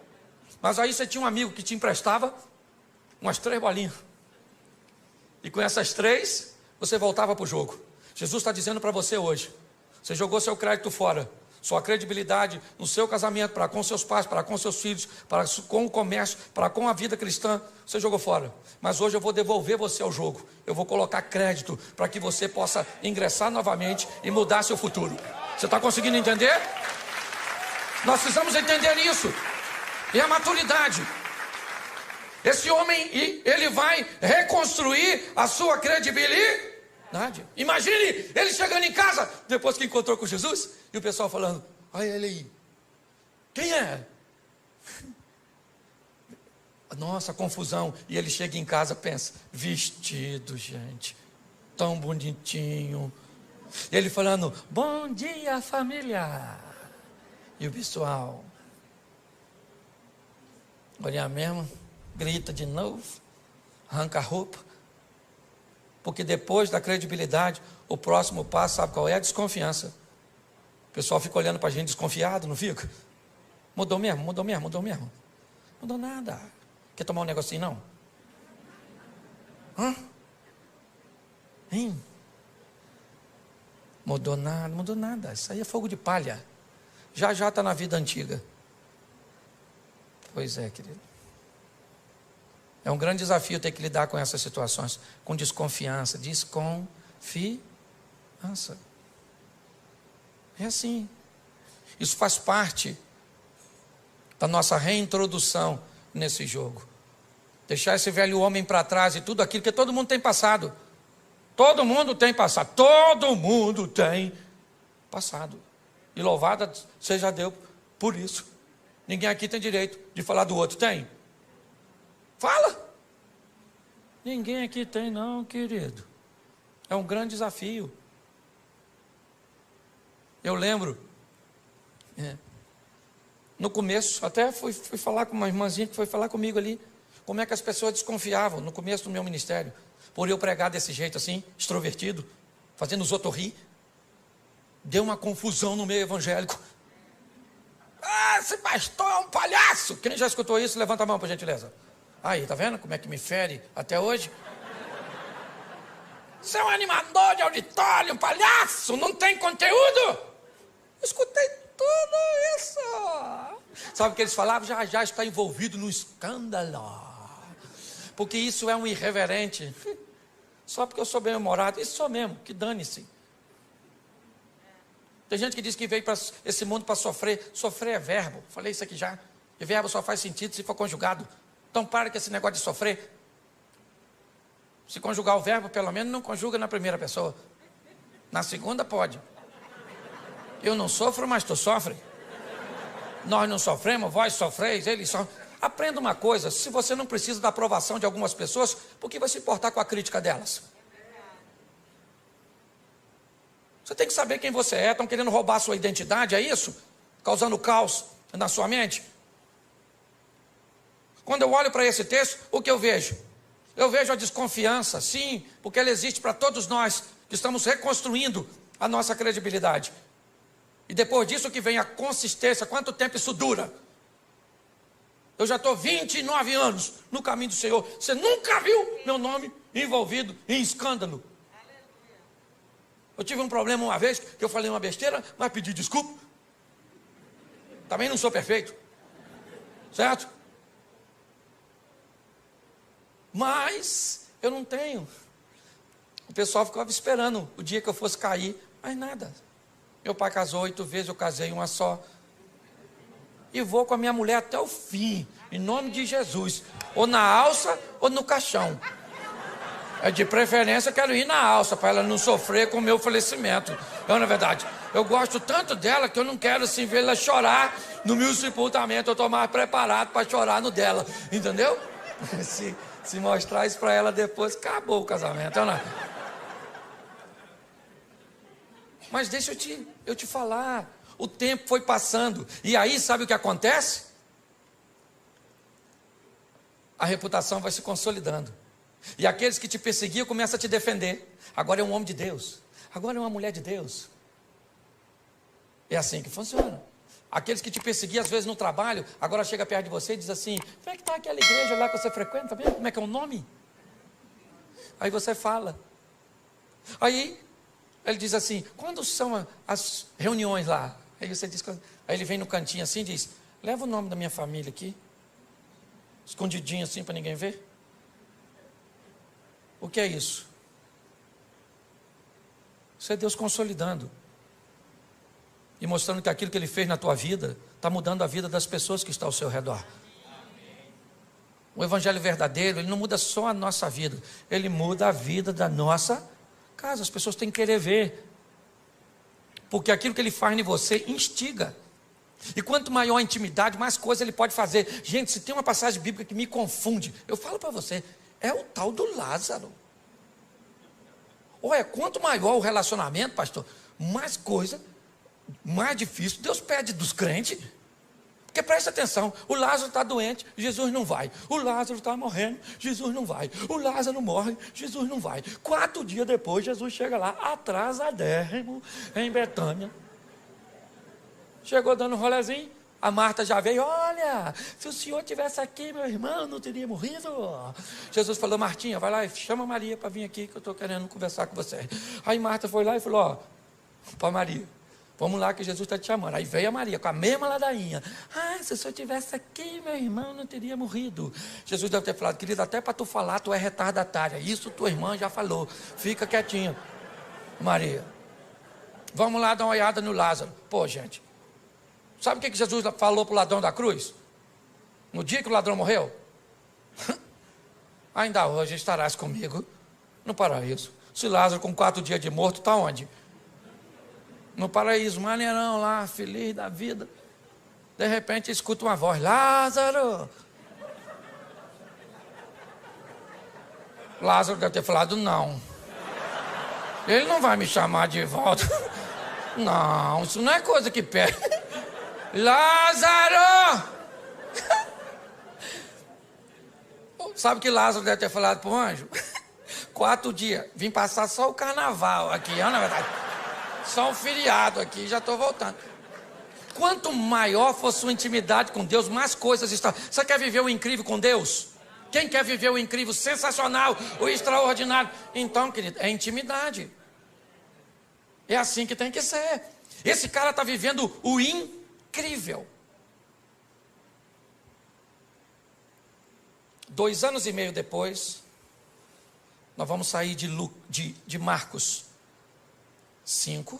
Mas aí você tinha um amigo que te emprestava umas 3 bolinhas. E com essas 3, você voltava para o jogo. Jesus está dizendo para você hoje: você jogou seu crédito fora, sua credibilidade no seu casamento, para com seus pais, para com seus filhos, para com o comércio, para com a vida cristã, você jogou fora. Mas hoje eu vou devolver você ao jogo. Eu vou colocar crédito para que você possa ingressar novamente e mudar seu futuro. Você está conseguindo entender? Nós precisamos entender isso. E a maturidade. Esse homem, ele vai reconstruir a sua credibilidade. Imagine ele chegando em casa, depois que encontrou com Jesus, e o pessoal falando: olha ele aí, quem é? Nossa, confusão. E ele chega em casa, pensa: vestido, gente, tão bonitinho. Ele falando: bom dia, família. E o pessoal olha mesmo, grita de novo, arranca a roupa. Porque depois da credibilidade, o próximo passo, sabe qual é? A desconfiança. O pessoal fica olhando para a gente desconfiado, não fica? Mudou mesmo, mudou mesmo, mudou mesmo. Mudou nada. Quer tomar um negocinho, não? Hã? Hein? Mudou nada, mudou nada. Isso aí é fogo de palha. Já está na vida antiga. Pois é, querido. É um grande desafio ter que lidar com essas situações, com desconfiança. Desconfiança. É assim. Isso faz parte da nossa reintrodução nesse jogo. Deixar esse velho homem para trás e tudo aquilo que todo mundo tem passado. Todo mundo tem passado. Todo mundo tem passado. E louvada seja Deus por isso. Ninguém aqui tem direito de falar do outro. Tem? Fala. Ninguém aqui tem não, querido. É um grande desafio. Eu lembro, no começo, até fui falar com uma irmãzinha que foi falar comigo ali, como é que as pessoas desconfiavam no começo do meu ministério, por eu pregar desse jeito assim, extrovertido, fazendo os outros rir. Deu uma confusão no meio evangélico. Ah, esse pastor é um palhaço. Quem já escutou isso, levanta a mão, por gentileza. Aí, tá vendo como é que me fere até hoje? Você é um animador de auditório, um palhaço, não tem conteúdo. Escutei tudo isso. Sabe o que eles falavam? Já está envolvido no escândalo. Porque isso é um irreverente. Só porque eu sou bem-humorado. Isso sou mesmo, que dane-se. Tem gente que diz que veio para esse mundo para sofrer. Sofrer é verbo. Falei isso aqui já. E verbo só faz sentido se for conjugado. Então para com esse negócio de sofrer. Se conjugar o verbo, pelo menos não conjuga na primeira pessoa. Na segunda pode. Eu não sofro, mas tu sofre. Nós não sofremos, vós sofreis, eles sofrem. Aprenda uma coisa: se você não precisa da aprovação de algumas pessoas, por que vai se importar com a crítica delas? Você tem que saber quem você é. Estão querendo roubar a sua identidade, é isso? Causando caos na sua mente. Quando eu olho para esse texto, o que eu vejo? Eu vejo a desconfiança, sim, porque ela existe para todos nós que estamos reconstruindo a nossa credibilidade. E depois disso que vem a consistência. Quanto tempo isso dura? Eu já estou 29 anos no caminho do Senhor. Você nunca viu meu nome envolvido em escândalo. Eu tive um problema uma vez, que eu falei uma besteira, mas pedi desculpa. Também não sou perfeito. Certo? Mas eu não tenho. O pessoal ficava esperando o dia que eu fosse cair, mas nada. Meu pai casou 8 vezes, eu casei uma só. E vou com a minha mulher até o fim, em nome de Jesus. Ou na alça ou no caixão. De preferência, eu quero ir na alça, para ela não sofrer com o meu falecimento. Na verdade, eu gosto tanto dela que eu não quero assim ver ela chorar no meu sepultamento. Eu estou mais preparado para chorar no dela, entendeu? Se mostrar isso para ela depois, acabou o casamento. Não. Mas deixa eu te falar, o tempo foi passando, e aí sabe o que acontece? A reputação vai se consolidando. E aqueles que te perseguiam começam a te defender. Agora é um homem de Deus. Agora é uma mulher de Deus. É assim que funciona. Aqueles que te perseguiam às vezes no trabalho, agora chega perto de você e diz assim: como é que está aquela igreja lá que você frequenta mesmo? Como é que é o nome? Aí você fala. Aí ele diz assim: quando são as reuniões lá? Aí você diz, aí ele vem no cantinho assim e diz: leva o nome da minha família aqui. Escondidinho assim para ninguém ver. O que é isso? Isso é Deus consolidando e mostrando que aquilo que Ele fez na tua vida está mudando a vida das pessoas que estão ao seu redor. O Evangelho verdadeiro, ele não muda só a nossa vida, ele muda a vida da nossa casa. As pessoas têm que querer ver, porque aquilo que Ele faz em você instiga. E quanto maior a intimidade, mais coisa Ele pode fazer. Gente, se tem uma passagem bíblica que me confunde, eu falo para você, é o tal do Lázaro. Olha, quanto maior o relacionamento, pastor, mais coisa, mais difícil Deus pede dos crentes. Porque presta atenção, o Lázaro está doente, Jesus não vai. O Lázaro está morrendo, Jesus não vai. O Lázaro morre, Jesus não vai. 4 dias depois, Jesus chega lá, atrasadérrimo, em Betânia. Chegou dando um rolezinho, a Marta já veio: olha, se o senhor tivesse aqui, meu irmão, não teria morrido. Jesus falou: Martinha, vai lá e chama Maria para vir aqui, que eu estou querendo conversar com você. Aí Marta foi lá e falou: ó, para Maria, vamos lá que Jesus está te chamando. Aí veio a Maria com a mesma ladainha: ah, se o senhor tivesse aqui, meu irmão, não teria morrido. Jesus deve ter falado: querida, até para tu falar, tu é retardatária. Isso tua irmã já falou, fica quietinha. Maria, vamos lá dar uma olhada no Lázaro. Pô, gente, sabe o que Jesus falou para o ladrão da cruz? No dia que o ladrão morreu? Ainda hoje estarás comigo no paraíso. Se Lázaro com 4 dias de morto, está onde? No paraíso, maneirão lá, feliz da vida. De repente escuta uma voz: Lázaro. Lázaro deve ter falado: não. Ele não vai me chamar de volta. Não, isso não é coisa que pede. Lázaro! Sabe o que Lázaro deve ter falado para o anjo? 4 dias, vim passar só o carnaval aqui, na verdade. Só um feriado aqui, já estou voltando. Quanto maior for sua intimidade com Deus, mais coisas estão. Você quer viver o incrível com Deus? Quem quer viver o incrível, sensacional, o extraordinário? Então, querido, é intimidade. É assim que tem que ser. Esse cara está vivendo o incrível. 2 anos e meio depois, nós vamos sair de Marcos 5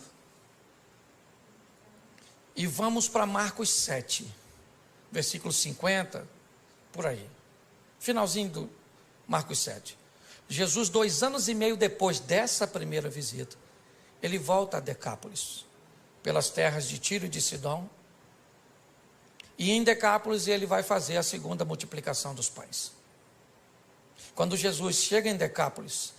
e vamos para Marcos 7, versículo 50, por aí. Finalzinho do Marcos 7. Jesus, 2 anos e meio depois dessa primeira visita, ele volta a Decápolis, pelas terras de Tiro e de Sidom. E em Decápolis ele vai fazer a segunda multiplicação dos pães. Quando Jesus chega em Decápolis,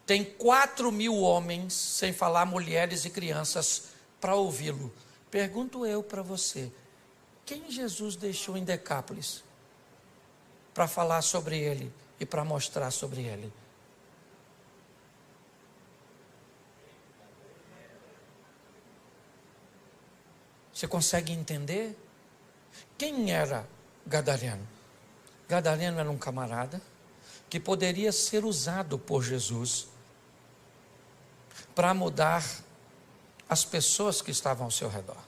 tem 4.000 homens, sem falar mulheres e crianças, para ouvi-lo. Pergunto eu para você, quem Jesus deixou em Decápolis para falar sobre ele e para mostrar sobre ele? Você consegue entender? Quem era Gadareno? Gadareno era um camarada que poderia ser usado por Jesus para mudar as pessoas que estavam ao seu redor.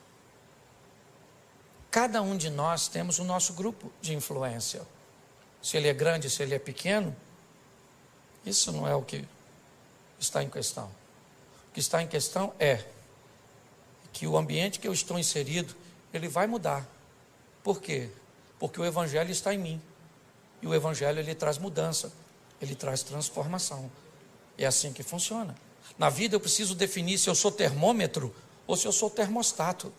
Cada um de nós temos o nosso grupo de influência. Se ele é grande, se ele é pequeno, Isso não é o que está em questão. O que está em questão é que o ambiente que eu estou inserido, ele vai mudar. Por quê? Porque o Evangelho está em mim. E o Evangelho, ele traz mudança, ele traz transformação. É assim que funciona. Na vida eu preciso definir se eu sou termômetro ou se eu sou termostato.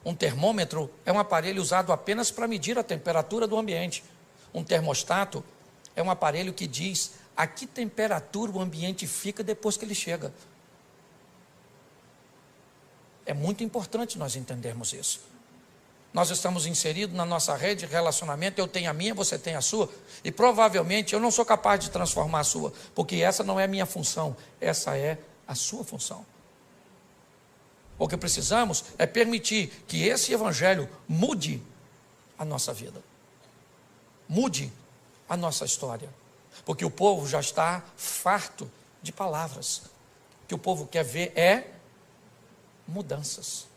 Um termômetro é um aparelho usado apenas para medir a temperatura do ambiente. Um termostato é um aparelho que diz a que temperatura o ambiente fica depois que ele chega. É muito importante nós entendermos isso. Nós estamos inseridos na nossa rede de relacionamento, eu tenho a minha, você tem a sua, e provavelmente eu não sou capaz de transformar a sua, porque essa não é a minha função, essa é a sua função. O que precisamos é permitir que esse Evangelho mude a nossa vida, mude a nossa história, porque o povo já está farto de palavras. O que o povo quer ver é mudanças.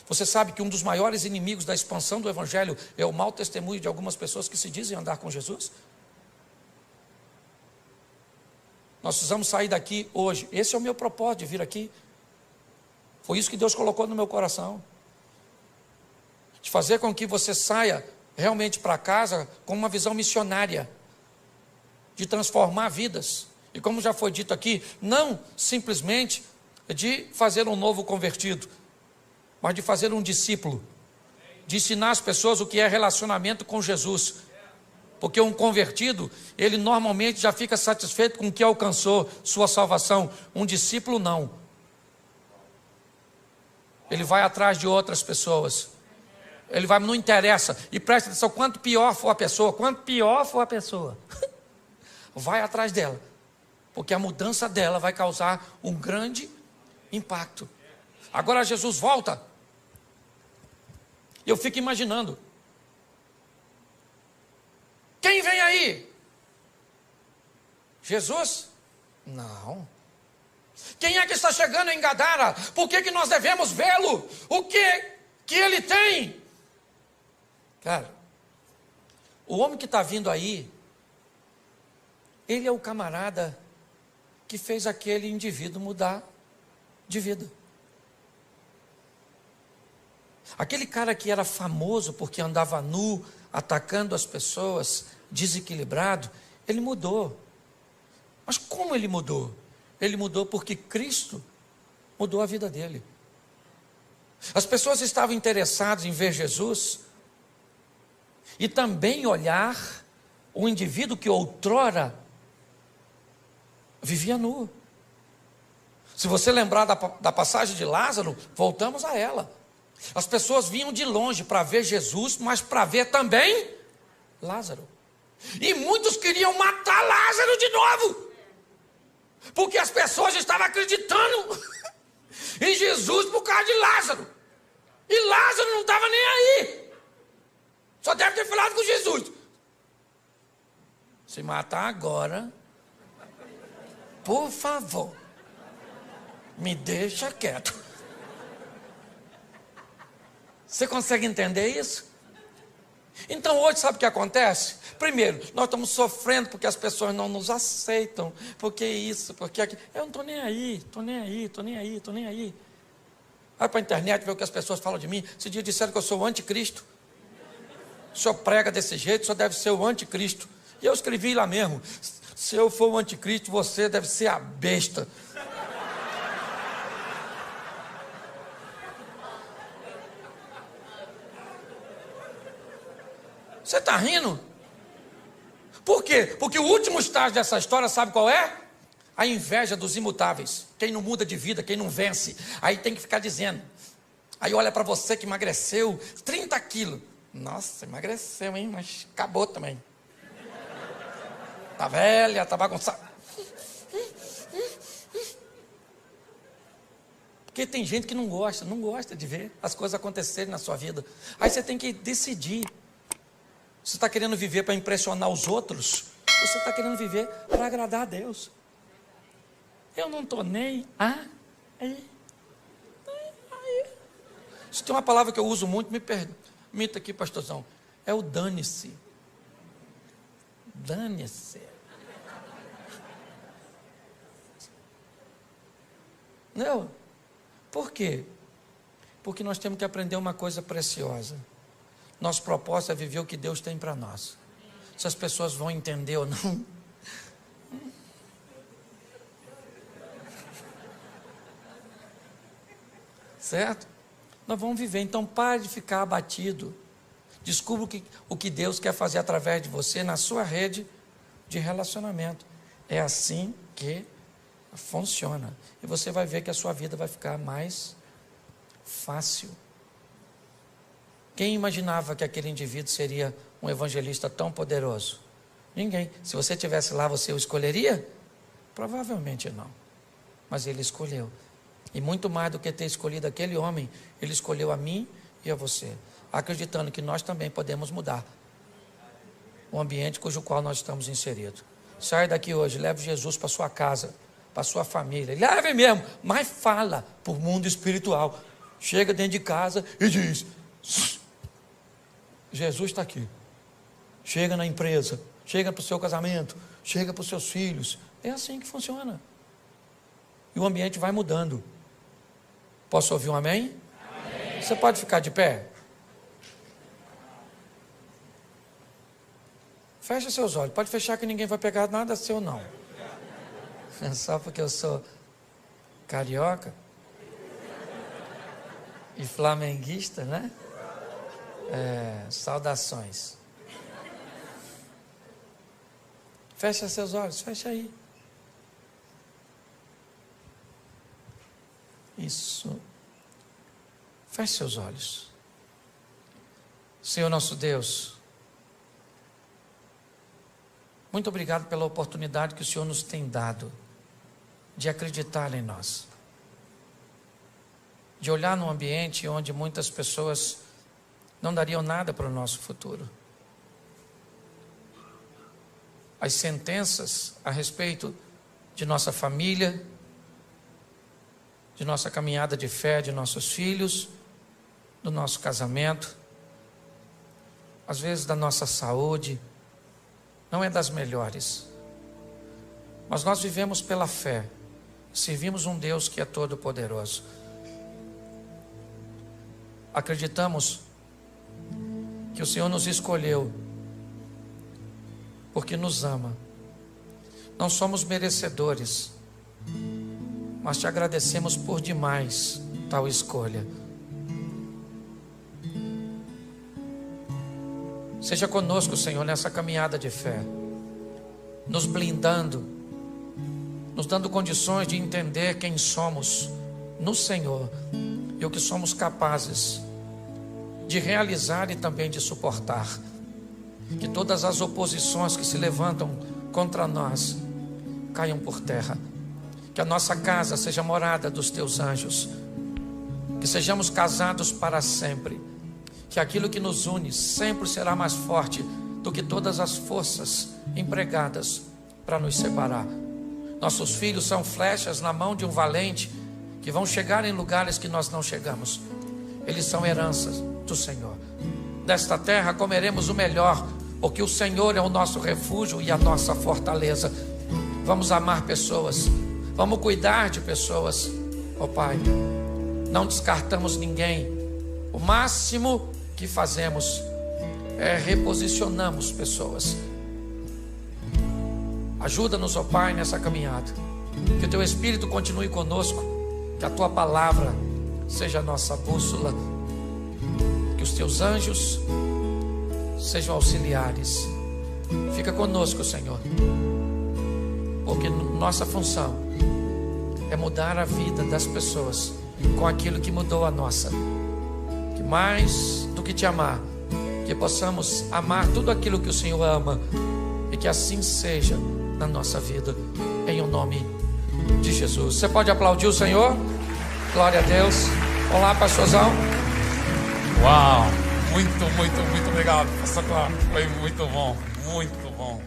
Você sabe que um dos maiores inimigos da expansão do Evangelho é o mau testemunho de algumas pessoas que se dizem andar com Jesus? Nós precisamos sair daqui hoje. Esse é o meu propósito de vir aqui. Foi isso que Deus colocou no meu coração. De fazer com que você saia realmente para casa com uma visão missionária. De transformar vidas. E como já foi dito aqui, não simplesmente de fazer um novo convertido, mas de fazer um discípulo, de ensinar as pessoas o que é relacionamento com Jesus, porque um convertido, ele normalmente já fica satisfeito com o que alcançou, sua salvação. Um discípulo não, ele vai atrás de outras pessoas, ele vai, não interessa, e presta atenção, quanto pior for a pessoa, vai atrás dela, porque a mudança dela vai causar um grande impacto. Agora Jesus volta, e eu fico imaginando, quem vem aí? Jesus? Não. Quem é que está chegando em Gadara? Por que nós devemos vê-lo? O que ele tem? Cara, o homem que está vindo aí, ele é o camarada que fez aquele indivíduo mudar de vida. Aquele cara que era famoso porque andava nu, atacando as pessoas, desequilibrado, ele mudou. Mas como ele mudou? Ele mudou porque Cristo mudou a vida dele. As pessoas estavam interessadas em ver Jesus e também olhar o indivíduo que outrora vivia nu. Se você lembrar da passagem de Lázaro, voltamos a ela. As pessoas vinham de longe para ver Jesus, mas para ver também Lázaro. E muitos queriam matar Lázaro de novo, porque as pessoas estavam acreditando em Jesus por causa de Lázaro. E Lázaro não estava nem aí. Só deve ter falado com Jesus. Se matar agora, por favor, me deixa quieto. Você consegue entender isso? Então hoje sabe o que acontece? Primeiro, nós estamos sofrendo porque as pessoas não nos aceitam, porque isso, porque aquilo. Eu não estou nem aí, estou nem aí, estou nem aí, estou nem aí. Vai para a internet ver o que as pessoas falam de mim. Esse dia disseram que eu sou o anticristo. O senhor prega desse jeito, o senhor deve ser o anticristo. E eu escrevi lá mesmo, se eu for o anticristo, você deve ser a besta. Você está rindo? Por quê? Porque o último estágio dessa história, sabe qual é? A inveja dos imutáveis. Quem não muda de vida, quem não vence. Aí tem que ficar dizendo. Aí olha para você que emagreceu 30 quilos. Nossa, emagreceu, hein? Mas acabou também. Tá velha, tá bagunçada. Porque tem gente que não gosta de ver as coisas acontecerem na sua vida. Aí você tem que decidir. Você está querendo viver para impressionar os outros? Ou você está querendo viver para agradar a Deus? Eu não estou nem aí. Se tem uma palavra que eu uso muito, me permita aqui, pastorzão. É o dane-se. Dane-se. Não. Por quê? Porque nós temos que aprender uma coisa preciosa. Nosso propósito é viver o que Deus tem para nós. Se as pessoas vão entender ou não. Certo? Nós vamos viver. Então pare de ficar abatido. Descubra o que Deus quer fazer através de você na sua rede de relacionamento. É assim que funciona. E você vai ver que a sua vida vai ficar mais fácil. Quem imaginava que aquele indivíduo seria um evangelista tão poderoso? Ninguém. Se você estivesse lá, você o escolheria? Provavelmente não. Mas ele escolheu. E muito mais do que ter escolhido aquele homem, ele escolheu a mim e a você, acreditando que nós também podemos mudar o ambiente cujo qual nós estamos inseridos. Saia daqui hoje, leve Jesus para sua casa, para sua família. Leve mesmo, mas fala para o mundo espiritual. Chega dentro de casa e diz: Jesus está aqui. Chega na empresa, chega para o seu casamento, chega para os seus filhos. É assim que funciona. E o ambiente vai mudando. Posso ouvir um amém? Amém. Você pode ficar de pé? Fecha seus olhos. Pode fechar que ninguém vai pegar nada seu não. É só porque eu sou carioca e flamenguista, né? Saudações. Fecha seus olhos, fecha aí. Isso. Feche seus olhos. Senhor nosso Deus, muito obrigado pela oportunidade que o Senhor nos tem dado de acreditar em nós, de olhar num ambiente onde muitas pessoas não dariam nada para o nosso futuro. As sentenças a respeito de nossa família, de nossa caminhada de fé, de nossos filhos, do nosso casamento, às vezes da nossa saúde, não é das melhores. Mas nós vivemos pela fé, servimos um Deus que é todo poderoso. Acreditamos que o Senhor nos escolheu porque nos ama. Não somos merecedores, mas te agradecemos por demais tal escolha. Seja conosco, Senhor, nessa caminhada de fé, nos blindando, nos dando condições de entender quem somos no Senhor e o que somos capazes de realizar e também de suportar. Que todas as oposições que se levantam contra nós caiam por terra. Que a nossa casa seja morada dos teus anjos. Que sejamos casados para sempre. Que aquilo que nos une sempre será mais forte do que todas as forças empregadas para nos separar. Nossos filhos são flechas na mão de um valente que vão chegar em lugares que nós não chegamos. Eles são heranças do Senhor. Desta terra comeremos o melhor, porque o Senhor é o nosso refúgio e a nossa fortaleza. Vamos amar pessoas, vamos cuidar de pessoas, ó Pai. Não descartamos ninguém. O máximo que fazemos é reposicionamos pessoas. Ajuda-nos, ó Pai, nessa caminhada. Que o Teu Espírito continue conosco. Que a Tua palavra seja a nossa bússola. Que os Teus anjos sejam auxiliares. Fica conosco, Senhor. Porque nossa função é mudar a vida das pessoas com aquilo que mudou a nossa. Que mais do que te amar, que possamos amar tudo aquilo que o Senhor ama. E que assim seja na nossa vida, em o nome de Jesus. Você pode aplaudir o Senhor? Glória a Deus. Olá, pastorzão. Uau, muito obrigado, pastor Cláudio. Foi muito bom, muito bom.